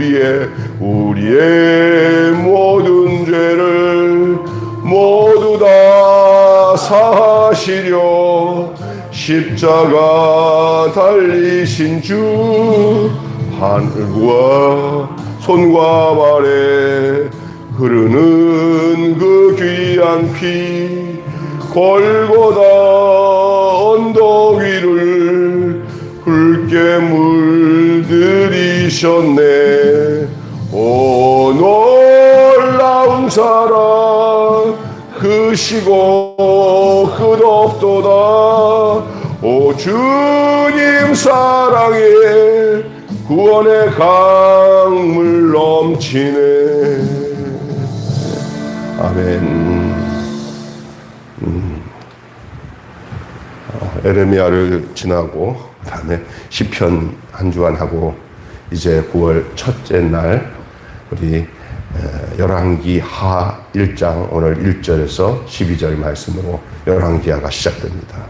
우리의 모든 죄를 모두 다 사하시려 십자가 달리신 주, 하늘과 손과 발에 흐르는 그 귀한 피, 골고다 언덕 위를 붉게 물들이셨네. 오 놀라운 사랑, 크시고 끝없도다. 오 주님 사랑에 구원의 강물 넘치네. 아멘. 에레미야를 지나고 그다음에 시편 한 주간 하고 이제 9월 첫째 날 우리 열왕기 하 1장 오늘 1절에서 12절 말씀으로 열왕기하가 시작됩니다.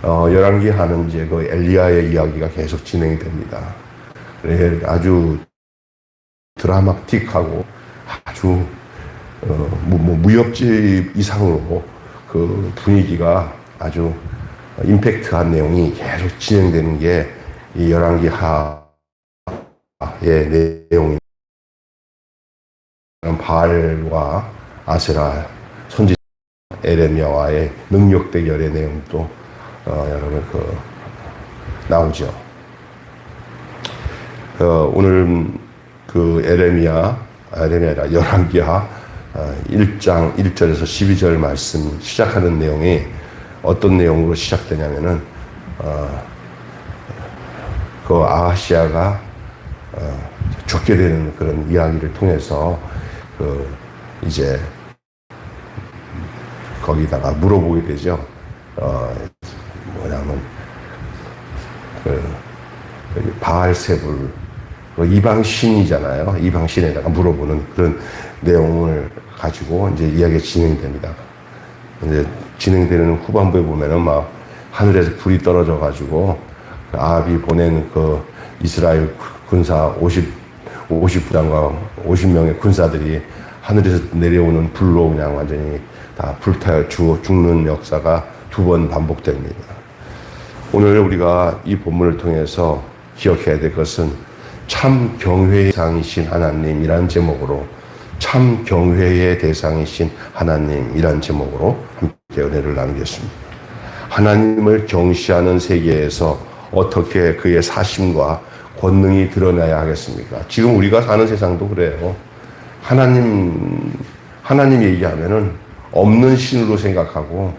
열왕기하는 이제 그 엘리야의 이야기가 계속 진행이 됩니다. 아주 드라마틱하고 아주 무협지 이상으로 그 분위기가 아주 임팩트한 내용이 계속 진행되는 게 이 열왕기하의 내용입니다. 바알과 아세라 선지 에레미야와의 능력 대결의 내용도 여러분 나오죠. 오늘 그 에레미야라 열왕기하 1장 1절에서 12절 말씀 시작하는 내용이 어떤 내용으로 시작되냐면은 그 아하시아가 죽게 되는 그런 이야기를 통해서 이제 거기다가 물어보게 되죠. 뭐냐면 바알세불 이방 신이잖아요. 이방 신에다가 물어보는 그런 내용을 가지고 이제 이야기가 진행됩니다. 이제 진행되는 후반부에 보면은 막 하늘에서 불이 떨어져 가지고 아합이 보낸 그 이스라엘 군사 50부장과 50명의 군사들이 하늘에서 내려오는 불로 그냥 완전히 다 불타여 죽는 역사가 2번 반복됩니다. 오늘 우리가 이 본문을 통해서 기억해야 될 것은 참 경외의 대상이신 하나님이라는 제목으로, 참 경외의 대상이신 하나님이라는 제목으로 함께 은혜를 나누겠습니다. 하나님을 경시하는 세계에서 어떻게 그의 사심과 권능이 드러나야 하겠습니까? 지금 우리가 사는 세상도 그래요. 하나님 얘기하면은 없는 신으로 생각하고,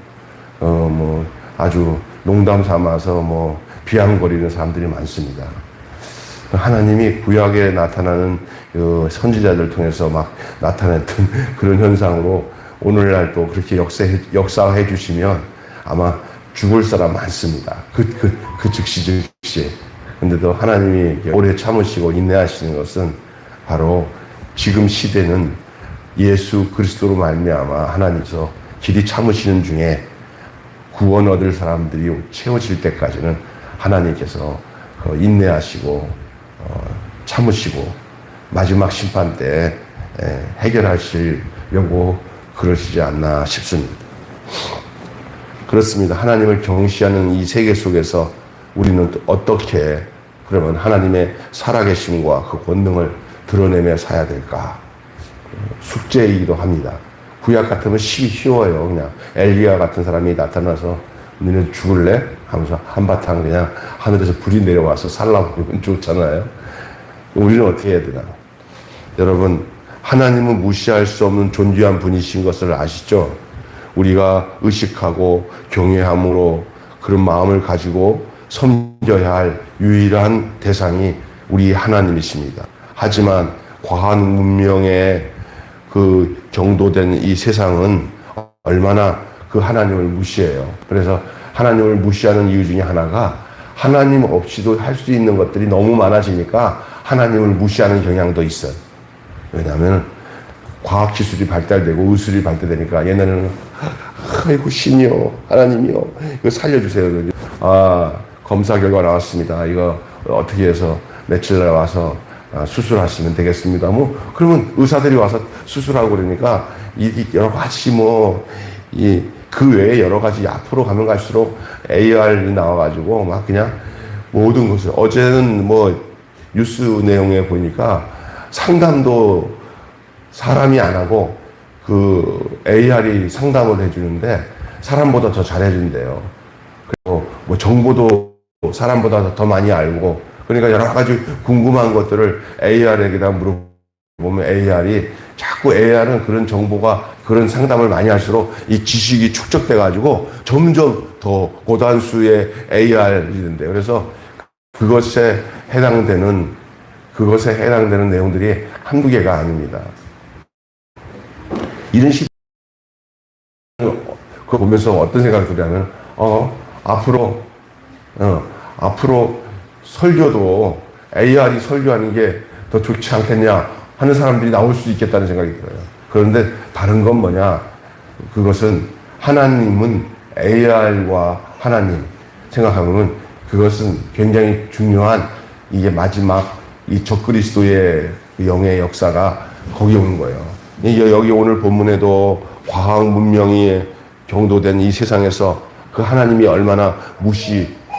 아주 농담 삼아서 비양거리는 사람들이 많습니다. 하나님이 구약에 나타나는 그 선지자들 통해서 막 나타냈던 그런 현상으로 오늘날 또 그렇게 역사해 주시면 아마 죽을 사람 많습니다. 그 즉시. 근데도 하나님이 오래 참으시고 인내하시는 것은 바로 지금 시대는 예수 그리스도로 말미암아 하나님께서 길이 참으시는 중에 구원 얻을 사람들이 채워질 때까지는 하나님께서 인내하시고 참으시고 마지막 심판 때 해결하시려고 그러시지 않나 싶습니다. 그렇습니다. 하나님을 경시하는 이 세계 속에서 우리는 어떻게 그러면 하나님의 살아계심과 그 권능을 드러내며 사야 될까? 숙제이기도 합니다. 구약 같으면 쉬워요. 그냥 엘리야 같은 사람이 나타나서 너는 죽을래? 하면서 한바탕 그냥 하늘에서 불이 내려와서 살라버리면 좋잖아요. 우리는 어떻게 해야 되나? 여러분, 하나님은 무시할 수 없는 존귀한 분이신 것을 아시죠? 우리가 의식하고 경외함으로 그런 마음을 가지고 섬겨야 할 유일한 대상이 우리 하나님이십니다. 하지만 과한 문명에 그 경도된 이 세상은 얼마나 그 하나님을 무시해요. 그래서 하나님을 무시하는 이유 중에 하나가 하나님 없이도 할 수 있는 것들이 너무 많아지니까 하나님을 무시하는 경향도 있어요. 왜냐하면 과학기술이 발달되고 의술이 발달되니까 옛날에는 아이고 신이요 하나님이요 이거 살려주세요. 검사 결과 나왔습니다. 이거 어떻게 해서 며칠 날 와서 수술하시면 되겠습니다. 뭐 그러면 의사들이 와서 수술하고 그러니까 이 여러 가지 그 외에 여러 가지 앞으로 가면 갈수록 AR이 나와가지고 막 그냥 모든 것을 어제는 뭐 뉴스 내용에 보니까 상담도 사람이 안 하고 그 AR이 상담을 해주는데 사람보다 더 잘해준대요. 그리고 뭐 정보도 사람보다 더 많이 알고 그러니까 여러 가지 궁금한 것들을 AR에게다 물어보면 AR이 자꾸 AR은 그런 정보가 그런 상담을 많이 할수록 이 지식이 축적돼 가지고 점점 더 고단수의 AR이 된대요. 그래서 그것에 해당되는 내용들이 한두 개가 아닙니다. 이런 시대 그거 보면서 어떤 생각이 들냐면 앞으로 설교도 AR이 설교하는 게 더 좋지 않겠냐 하는 사람들이 나올 수 있겠다는 생각이 들어요. 그런데 다른 건 뭐냐? 그것은 하나님은 AR과 하나님 생각하면 그것은 굉장히 중요한 이게 마지막 이 적그리스도의 영의 역사가 거기 오는 거예요. 여기 오늘 본문에도 과학 문명이 경도된 이 세상에서 그 하나님이 얼마나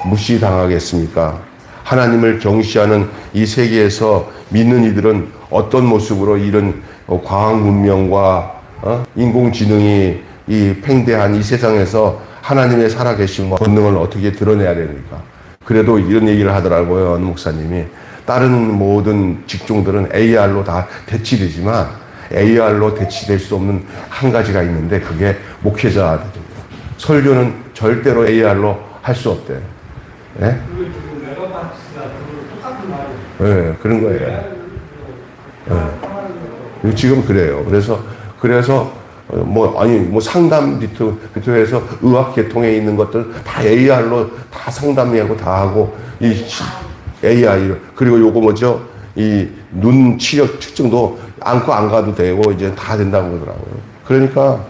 무시당하겠습니까? 하나님을 경시하는 이 세계에서 믿는 이들은 어떤 모습으로 이런 과학 문명과 인공지능이 이 팽대한 이 세상에서 하나님의 살아계심과 권능을 어떻게 드러내야 됩니까? 그래도 이런 얘기를 하더라고요. 어느 목사님이. 다른 모든 직종들은 AR로 다 대치되지만 AR로 대치될 수 없는 한 가지가 있는데 그게 목회자들입니다. 설교는 절대로 AR로 할 수 없대요. 네? 네, 그런 거예요. 네. 지금 그래요. 그래서 상담 비트에서 의학 계통에 있는 것들 다 AR로 다 상담하고 다 하고 AI 그리고 요거 뭐죠? 이 눈 치력 측정도 안고 안 가도 되고 이제 다 된다고 그러더라고요. 그러니까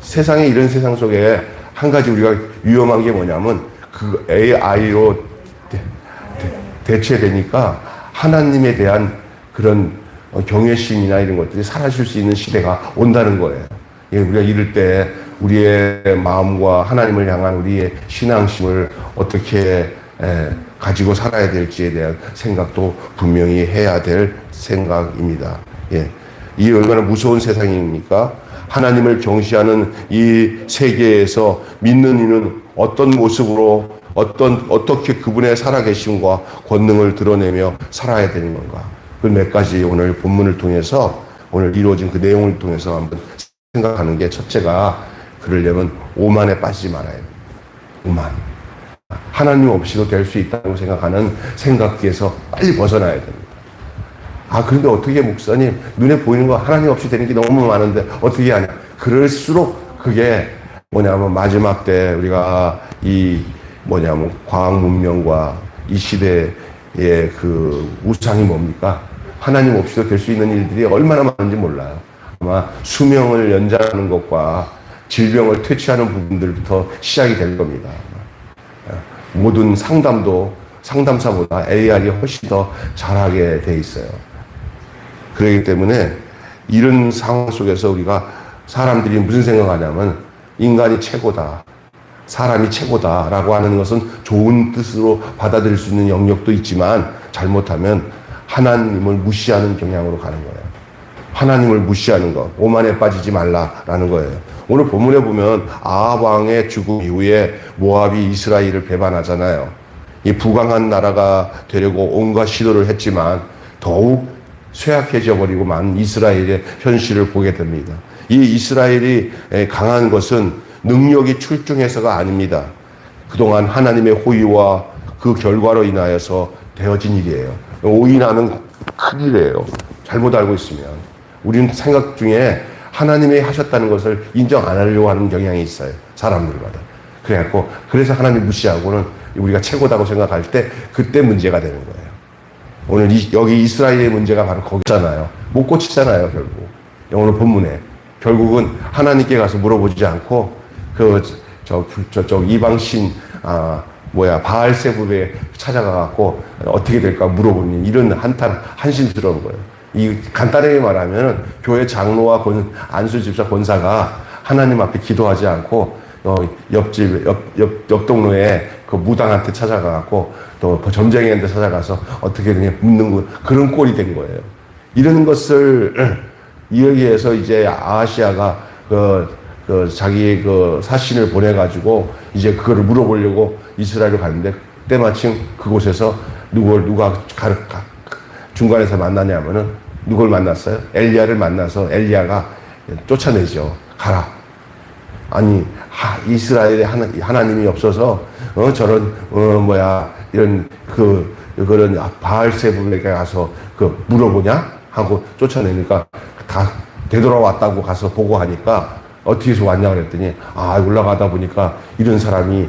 세상에 이런 세상 속에 한 가지 우리가 위험한 게 뭐냐면 그 AI로 대체되니까 하나님에 대한 그런 경외심이나 이런 것들이 사라질 수 있는 시대가 온다는 거예요. 우리가 이럴 때 우리의 마음과 하나님을 향한 우리의 신앙심을 어떻게 가지고 살아야 될지에 대한 생각도 분명히 해야 될 생각입니다. 이 얼마나 무서운 세상입니까? 하나님을 경시하는 이 세계에서 믿는 이는 어떤 모습으로 어떻게 그분의 살아계심과 권능을 드러내며 살아야 되는 건가? 그 몇 가지 오늘 본문을 통해서 오늘 이루어진 그 내용을 통해서 한번 생각하는 게 첫째가 그러려면 오만에 빠지지 말아야 돼요. 오만. 하나님 없이도 될 수 있다고 생각하는 생각에서 빨리 벗어나야 됩니다. 그런데 어떻게 목사님 눈에 보이는 거 하나님 없이 되는 게 너무 많은데 어떻게 하냐? 그럴수록 그게 뭐냐면 마지막 때 우리가 과학 문명과 이 시대의 그 우상이 뭡니까? 하나님 없이도 될 수 있는 일들이 얼마나 많은지 몰라요. 아마 수명을 연장하는 것과 질병을 퇴치하는 부분들부터 시작이 될 겁니다. 모든 상담사보다 AR이 훨씬 더 잘하게 돼 있어요. 그렇기 때문에 이런 상황 속에서 우리가 사람들이 무슨 생각하냐면 인간이 최고다. 사람이 최고다라고 하는 것은 좋은 뜻으로 받아들일 수 있는 영역도 있지만 잘못하면 하나님을 무시하는 경향으로 가는 거예요. 하나님을 무시하는 것, 오만에 빠지지 말라라는 거예요. 오늘 본문에 보면 아합 왕의 죽음 이후에 모압이 이스라엘을 배반하잖아요. 이 부강한 나라가 되려고 온갖 시도를 했지만 더욱 쇠약해져 버리고만 이스라엘의 현실을 보게 됩니다. 이 이스라엘이 강한 것은 능력이 출중해서가 아닙니다. 그동안 하나님의 호의와 그 결과로 인하여서 되어진 일이에요. 오인하는 큰 일이에요. 잘못 알고 있으면. 우리는 생각 중에 하나님이 하셨다는 것을 인정 안 하려고 하는 경향이 있어요. 사람들마다. 그래서 하나님 무시하고는 우리가 최고다고 생각할 때 그때 문제가 되는 거예요. 오늘 여기 이스라엘의 문제가 바로 거기잖아요. 못 고치잖아요, 결국. 오늘 본문에. 결국은 하나님께 가서 물어보지 않고 저쪽 이방신 바알세불에 찾아가갖고 어떻게 될까 물어보니 이런 한심스러운 거예요. 이 간단하게 말하면 교회 장로와 안수 집사 권사가 하나님 앞에 기도하지 않고 옆집 옆 동로에 그 무당한테 찾아가갖고 또 점쟁이한테 찾아가서 어떻게 되냐 묻는 그런 꼴이 된 거예요. 이런 것을 이야기해서 이제 아하시아가 자기의 사신을 보내가지고 이제 그거를 물어보려고 이스라엘로 갔는데 때마침 그곳에서 누가 중간에서 만나냐면은 누굴 만났어요? 엘리야를 만나서 엘리야가 쫓아내죠. 가라. 아니 이스라엘에 하나님이 없어서 저런 이런 그런 바알세불에게 가서 물어보냐 하고 쫓아내니까 다 되돌아왔다고 가서 보고하니까 어떻게 해서 왔냐 그랬더니 올라가다 보니까 이런 사람이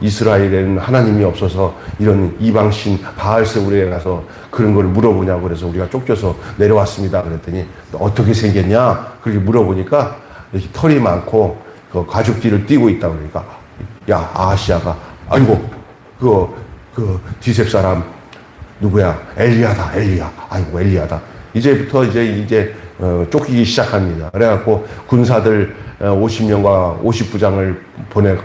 이스라엘에는 하나님이 없어서 이런 이방신 바알세불에 가서 그런 걸 물어보냐고 그래서 우리가 쫓겨서 내려왔습니다 그랬더니 어떻게 생겼냐 그렇게 물어보니까 이렇게 털이 많고 그 가죽띠를 띠고 있다 그러니까 야 아하시아가 아이고 그 디셉 사람 누구야 엘리야다 엘리야 아이고 엘리야다 이제부터 이제 쫓기기 시작합니다. 그래갖고 군사들 50명과 50부장을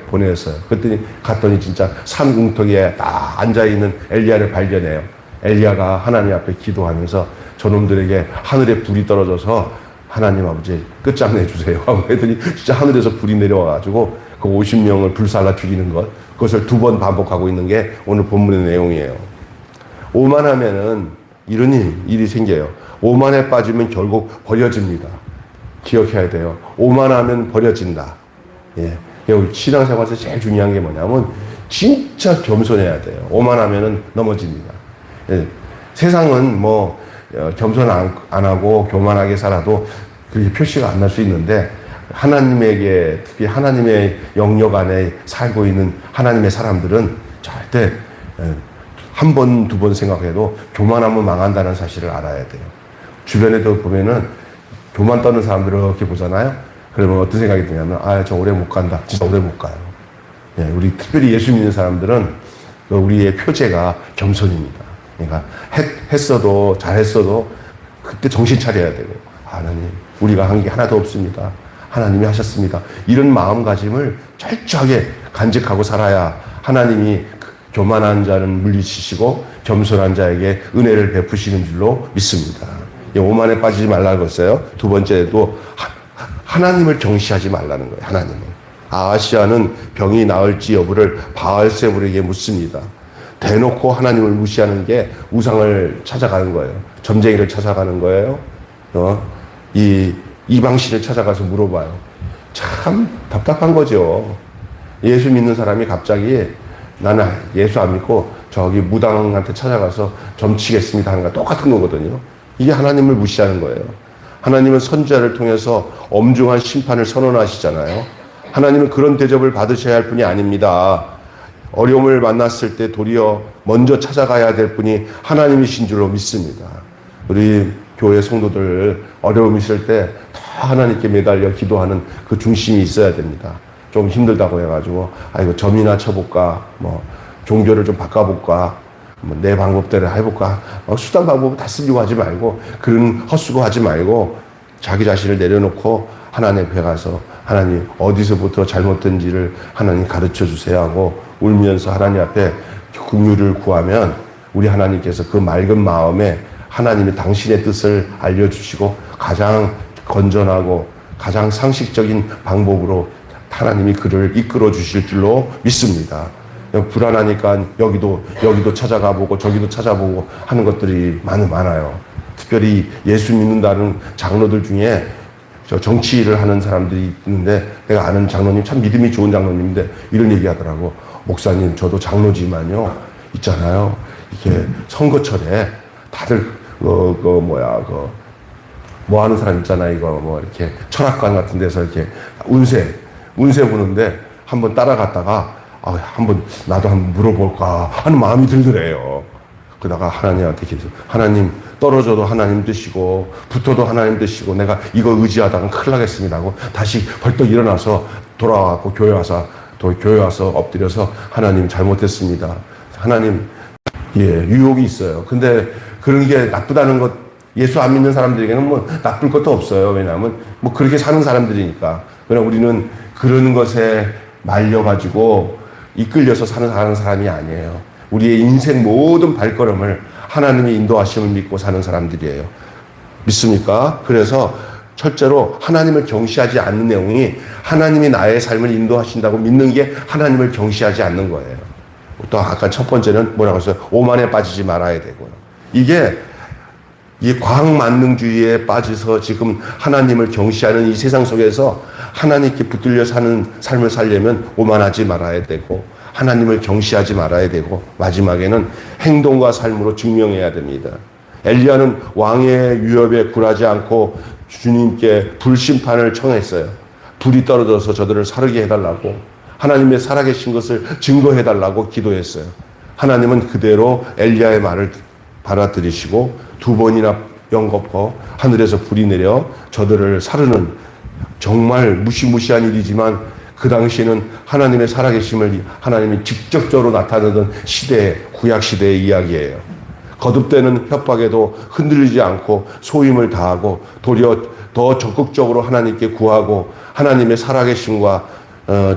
보냈어요. 그랬더니 갔더니 진짜 산 웅터기에 딱 앉아있는 엘리야를 발견해요. 엘리야가 하나님 앞에 기도하면서 저놈들에게 하늘에 불이 떨어져서 하나님 아버지 끝장내 주세요 하고 했더니 진짜 하늘에서 불이 내려와가지고 그 50명을 불살라 죽이는 그것을 2번 반복하고 있는 게 오늘 본문의 내용이에요. 오만하면은 이런 일이 생겨요. 오만에 빠지면 결국 버려집니다. 기억해야 돼요. 오만하면 버려진다. 예. 여기 신앙생활에서 제일 중요한 게 뭐냐면 진짜 겸손해야 돼요. 오만하면은 넘어집니다. 예. 세상은 겸손 안 하고 교만하게 살아도 그렇게 표시가 안 날 수 있는데 하나님에게 특히 하나님의 영역 안에 살고 있는 하나님의 사람들은 절대 한 번, 2번 생각해도 교만하면 망한다는 사실을 알아야 돼요. 주변에도 보면은 교만 떠는 사람들을 이렇게 보잖아요. 그러면 어떤 생각이 드냐면 저 오래 못 간다. 진짜 오래 못 가요. 예, 우리 특별히 예수 믿는 사람들은 우리의 표제가 겸손입니다. 그러니까 했어도 잘했어도 그때 정신 차려야 되고 하나님 우리가 한 게 하나도 없습니다. 하나님이 하셨습니다. 이런 마음가짐을 철저하게 간직하고 살아야 하나님이 교만한 자는 물리치시고 겸손한 자에게 은혜를 베푸시는 줄로 믿습니다. 오만에 빠지지 말라고 했어요. 2번째도 하나님을 경시하지 말라는 거예요. 하나님을. 아하시아는 병이 나을지 여부를 바알세불에게 묻습니다. 대놓고 하나님을 무시하는 게 우상을 찾아가는 거예요. 점쟁이를 찾아가는 거예요. 이방신을 찾아가서 물어봐요. 참 답답한 거죠. 예수 믿는 사람이 갑자기 나는 예수 안 믿고 저기 무당한테 찾아가서 점치겠습니다 하는 거 똑같은 거거든요. 이게 하나님을 무시하는 거예요. 하나님은 선지자를 통해서 엄중한 심판을 선언하시잖아요. 하나님은 그런 대접을 받으셔야 할 분이 아닙니다. 어려움을 만났을 때 도리어 먼저 찾아가야 될 분이 하나님이신 줄로 믿습니다. 우리 교회 성도들 어려움이 있을 때 다 하나님께 매달려 기도하는 그 중심이 있어야 됩니다. 좀 힘들다고 해가지고 이거 점이나 쳐볼까 종교를 좀 바꿔볼까 내 방법대로 해볼까 수단 방법을 다 쓰려고 하지 말고 그런 헛수고 하지 말고 자기 자신을 내려놓고 하나님 앞에 가서 하나님 어디서부터 잘못된지를 하나님 가르쳐 주세요 하고 울면서 하나님 앞에 긍휼을 구하면 우리 하나님께서 그 맑은 마음에 하나님이 당신의 뜻을 알려주시고 가장 건전하고 가장 상식적인 방법으로 하나님이 그를 이끌어 주실 줄로 믿습니다. 불안하니까 여기도 찾아가 보고 저기도 찾아보고 하는 것들이 많아요. 특별히 예수 믿는다는 장로들 중에 정치 일을 하는 사람들이 있는데 내가 아는 장로님 참 믿음이 좋은 장로님인데 이런 얘기 하더라고. 목사님 저도 장로지만요 있잖아요. 이렇게 선거철에 다들 뭐 하는 사람 있잖아요. 이렇게 철학관 같은 데서 이렇게 운세 보는데 한번 따라갔다가 한번 나도 한번 물어볼까 하는 마음이 들더래요. 그러다가 하나님한테 계속 하나님 떨어져도 하나님 뜻이고 붙어도 하나님 뜻이고 내가 이거 의지하다가 큰일 나겠습니다 하고 다시 벌떡 일어나서 돌아와서 교회 와서 또 교회 와서 엎드려서 하나님 잘못했습니다. 하나님, 유혹이 있어요. 근데 그런 게 나쁘다는 것, 예수 안 믿는 사람들에게는 뭐 나쁠 것도 없어요. 왜냐하면 뭐 그렇게 사는 사람들이니까. 그러나 우리는 그런 것에 말려가지고 이끌려서 사는 사람이 아니에요. 우리의 인생 모든 발걸음을 하나님의 인도하심을 믿고 사는 사람들이에요. 믿습니까? 그래서 첫째로 하나님을 경시하지 않는 내용이 하나님이 나의 삶을 인도하신다고 믿는 게 하나님을 경시하지 않는 거예요. 또 아까 첫 번째는 뭐라고 했어요? 오만에 빠지지 말아야 되고요. 이게 이 과학만능주의에 빠져서 지금 하나님을 경시하는 이 세상 속에서 하나님께 붙들려 사는 삶을 살려면 오만하지 말아야 되고 하나님을 경시하지 말아야 되고 마지막에는 행동과 삶으로 증명해야 됩니다. 엘리야는 왕의 위협에 굴하지 않고 주님께 불심판을 청했어요. 불이 떨어져서 저들을 사르게 해달라고, 하나님의 살아계신 것을 증거해달라고 기도했어요. 하나님은 그대로 엘리야의 말을 받아들이시고 두 번이나 영겁고 하늘에서 불이 내려 저들을 사르는, 정말 무시무시한 일이지만 그 당시에는 하나님의 살아계심을 하나님이 직접적으로 나타내던 시대의, 구약 시대의 이야기예요. 거듭되는 협박에도 흔들리지 않고 소임을 다하고 도리어 더 적극적으로 하나님께 구하고 하나님의 살아계심과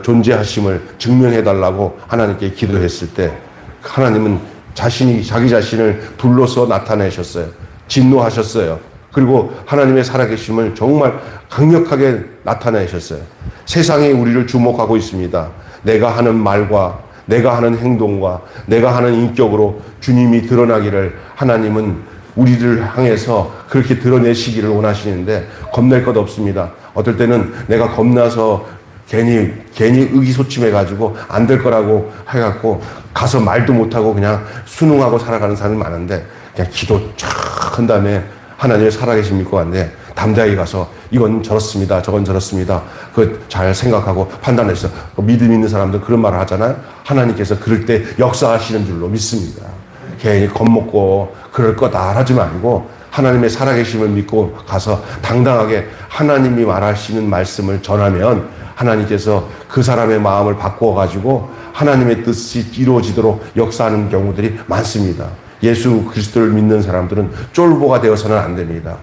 존재하심을 증명해달라고 하나님께 기도했을 때 하나님은 자기 자신을 불러서 나타내셨어요. 진노하셨어요. 그리고 하나님의 살아계심을 정말 강력하게 나타내셨어요. 세상이 우리를 주목하고 있습니다. 내가 하는 말과 내가 하는 행동과 내가 하는 인격으로 주님이 드러나기를 하나님은 우리를 향해서 그렇게 드러내시기를 원하시는데 겁낼 것 없습니다. 어떨 때는 내가 겁나서 괜히 의기소침해가지고 안 될 거라고 해갖고 가서 말도 못하고 그냥 순응하고 살아가는 사람이 많은데 그냥 기도 쫙 한 다음에 하나님의 살아계심 믿고 갔는데 담대하게 가서 이건 저렇습니다. 저건 저렇습니다. 잘 생각하고 판단해서 믿음 있는 사람들 그런 말을 하잖아요. 하나님께서 그럴 때 역사하시는 줄로 믿습니다. 괜히 겁먹고 그럴 거다 하지 말고 하나님의 살아계심을 믿고 가서 당당하게 하나님이 말하시는 말씀을 전하면 하나님께서 그 사람의 마음을 바꾸어가지고 하나님의 뜻이 이루어지도록 역사하는 경우들이 많습니다. 예수 그리스도를 믿는 사람들은 쫄보가 되어서는 안 됩니다.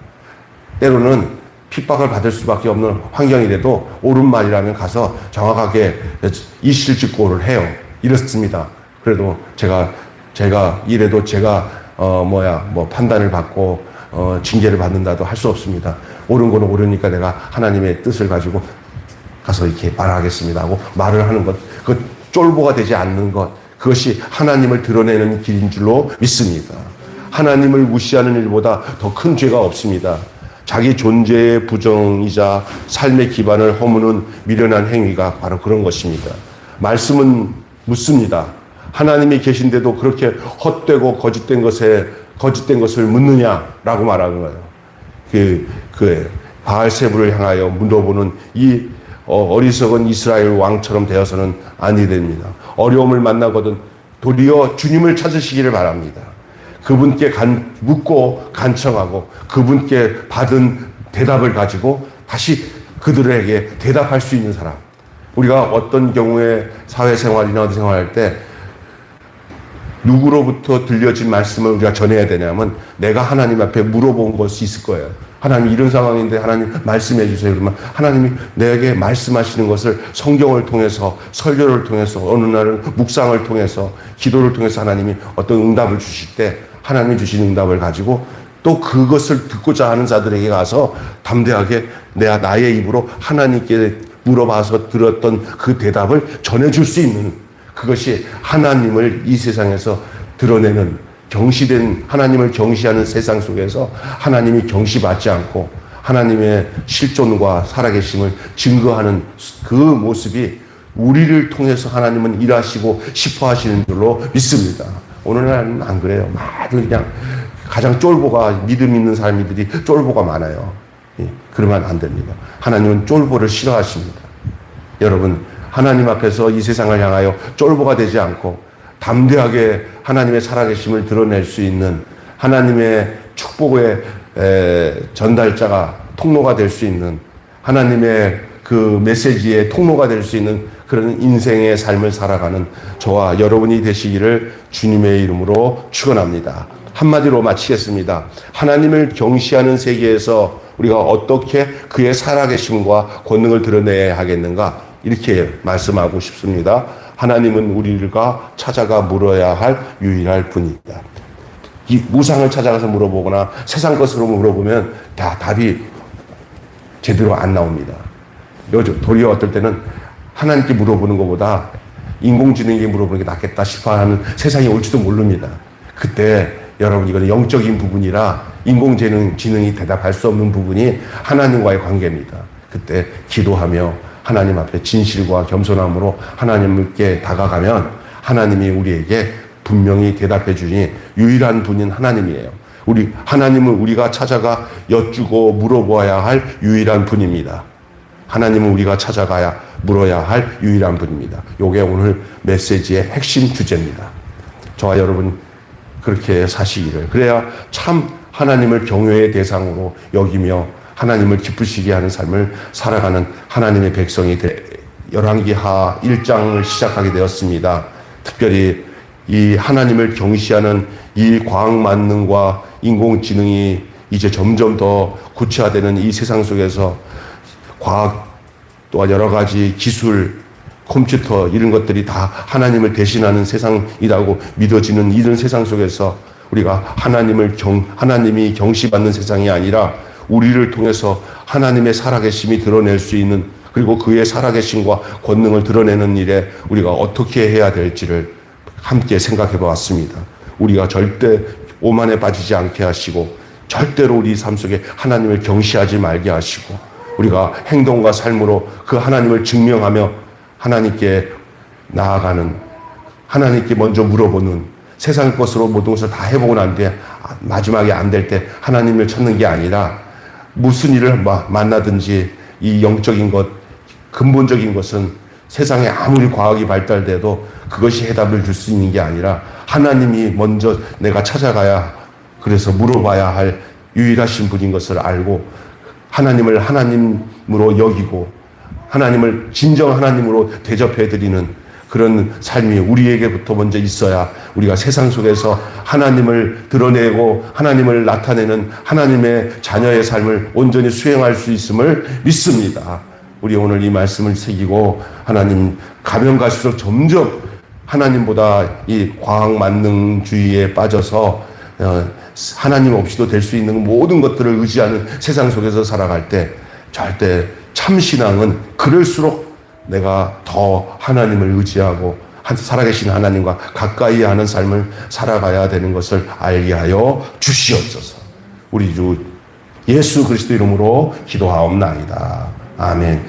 때로는 핍박을 받을 수밖에 없는 환경이라도 옳은 말이라면 가서 정확하게 이실직고를 해요. 이렇습니다. 그래도 제가 이래도 제가 판단을 받고 징계를 받는다도 할 수 없습니다. 옳은 거는 옳으니까 내가 하나님의 뜻을 가지고 가서 이렇게 말하겠습니다 하고 말을 하는 것, 그 쫄보가 되지 않는 것, 그것이 하나님을 드러내는 길인 줄로 믿습니다. 하나님을 무시하는 일보다 더 큰 죄가 없습니다. 자기 존재의 부정이자 삶의 기반을 허무는 미련한 행위가 바로 그런 것입니다. 말씀은 묻습니다. 하나님이 계신데도 그렇게 헛되고 거짓된 것을 묻느냐라고 말하는 거예요. 바알세불을 향하여 물어보는 이 어리석은 이스라엘 왕처럼 되어서는 아니 됩니다. 어려움을 만나거든 도리어 주님을 찾으시기를 바랍니다. 그분께 묻고 간청하고 그분께 받은 대답을 가지고 다시 그들에게 대답할 수 있는 사람. 우리가 어떤 경우에 사회생활이나 어디 생활할 때 누구로부터 들려진 말씀을 우리가 전해야 되냐면 내가 하나님 앞에 물어본 것이 있을 거예요. 하나님 이런 상황인데 하나님 말씀해 주세요. 그러면 하나님이 내게 말씀하시는 것을 성경을 통해서 설교를 통해서 어느 날은 묵상을 통해서 기도를 통해서 하나님이 어떤 응답을 주실 때 하나님이 주신 응답을 가지고 또 그것을 듣고자 하는 자들에게 가서 담대하게 나의 입으로 하나님께 물어봐서 들었던 그 대답을 전해줄 수 있는 그것이 하나님을 이 세상에서 드러내는 경시된 하나님을 경시하는 세상 속에서 하나님이 경시받지 않고 하나님의 실존과 살아계심을 증거하는 그 모습이 우리를 통해서 하나님은 일하시고 싶어 하시는 줄로 믿습니다. 오늘날은 안 그래요. 다들 그냥 가장 쫄보가 믿음 있는 사람들이 쫄보가 많아요. 그러면 안 됩니다. 하나님은 쫄보를 싫어하십니다. 여러분 하나님 앞에서 이 세상을 향하여 쫄보가 되지 않고 담대하게 하나님의 살아계심을 드러낼 수 있는 하나님의 축복의 통로가 될 수 있는 하나님의 그 메시지의 통로가 될 수 있는 그런 인생의 삶을 살아가는 저와 여러분이 되시기를 주님의 이름으로 축원합니다. 한마디로 마치겠습니다. 하나님을 경시하는 세계에서 우리가 어떻게 그의 살아계심과 권능을 드러내야 하겠는가? 이렇게 말씀하고 싶습니다. 하나님은 우리가 찾아가 물어야 할 유일할 분이다. 이 우상을 찾아가서 물어보거나 세상 것으로 물어보면 다 답이 제대로 안 나옵니다. 도리어 어떨 때는 하나님께 물어보는 것보다 인공지능에게 물어보는 게 낫겠다 싶어 하는 세상이 올지도 모릅니다. 그때 여러분, 이거는 영적인 부분이라 인공지능이 대답할 수 없는 부분이 하나님과의 관계입니다. 그때 기도하며 하나님 앞에 진실과 겸손함으로 하나님께 다가가면 하나님이 우리에게 분명히 대답해 주니 유일한 분인 하나님이에요. 하나님은 우리가 찾아가 여쭈고 물어보아야 할 유일한 분입니다. 하나님은 우리가 찾아가야 물어야 할 유일한 분입니다. 이게 오늘 메시지의 핵심 주제입니다. 저와 여러분 그렇게 사시기를, 그래야 참 하나님을 경외의 대상으로 여기며 하나님을 기쁘시게 하는 삶을 살아가는 하나님의 백성이 열왕기하 1장을 시작하게 되었습니다. 특별히 이 하나님을 경시하는 이 과학 만능과 인공지능이 이제 점점 더 구체화되는 이 세상 속에서 과학 또한 여러 가지 기술, 컴퓨터 이런 것들이 다 하나님을 대신하는 세상이라고 믿어지는 이런 세상 속에서 우리가 하나님이 경시받는 세상이 아니라 우리를 통해서 하나님의 살아계심이 드러낼 수 있는, 그리고 그의 살아계심과 권능을 드러내는 일에 우리가 어떻게 해야 될지를 함께 생각해 보았습니다. 우리가 절대 오만에 빠지지 않게 하시고 절대로 우리 삶 속에 하나님을 경시하지 말게 하시고 우리가 행동과 삶으로 그 하나님을 증명하며 하나님께 나아가는, 하나님께 먼저 물어보는, 세상 것으로 모든 것을 다 해보고 난 뒤에 마지막에 안 될 때 하나님을 찾는 게 아니라 무슨 일을 만나든지 이 영적인 것, 근본적인 것은 세상에 아무리 과학이 발달돼도 그것이 해답을 줄 수 있는 게 아니라 하나님이 먼저 내가 찾아가야, 그래서 물어봐야 할 유일하신 분인 것을 알고 하나님을 하나님으로 여기고 하나님을 진정 하나님으로 대접해드리는 그런 삶이 우리에게부터 먼저 있어야 우리가 세상 속에서 하나님을 드러내고 하나님을 나타내는 하나님의 자녀의 삶을 온전히 수행할 수 있음을 믿습니다. 우리 오늘 이 말씀을 새기고 하나님 가면 갈수록 점점 하나님보다 이 과학 만능주의에 빠져서 하나님 없이도 될 수 있는 모든 것들을 의지하는 세상 속에서 살아갈 때 절대 참신앙은 그럴수록 내가 더 하나님을 의지하고 살아계신 하나님과 가까이 하는 삶을 살아가야 되는 것을 알게 하여 주시옵소서. 우리 주 예수 그리스도 이름으로 기도하옵나이다. 아멘.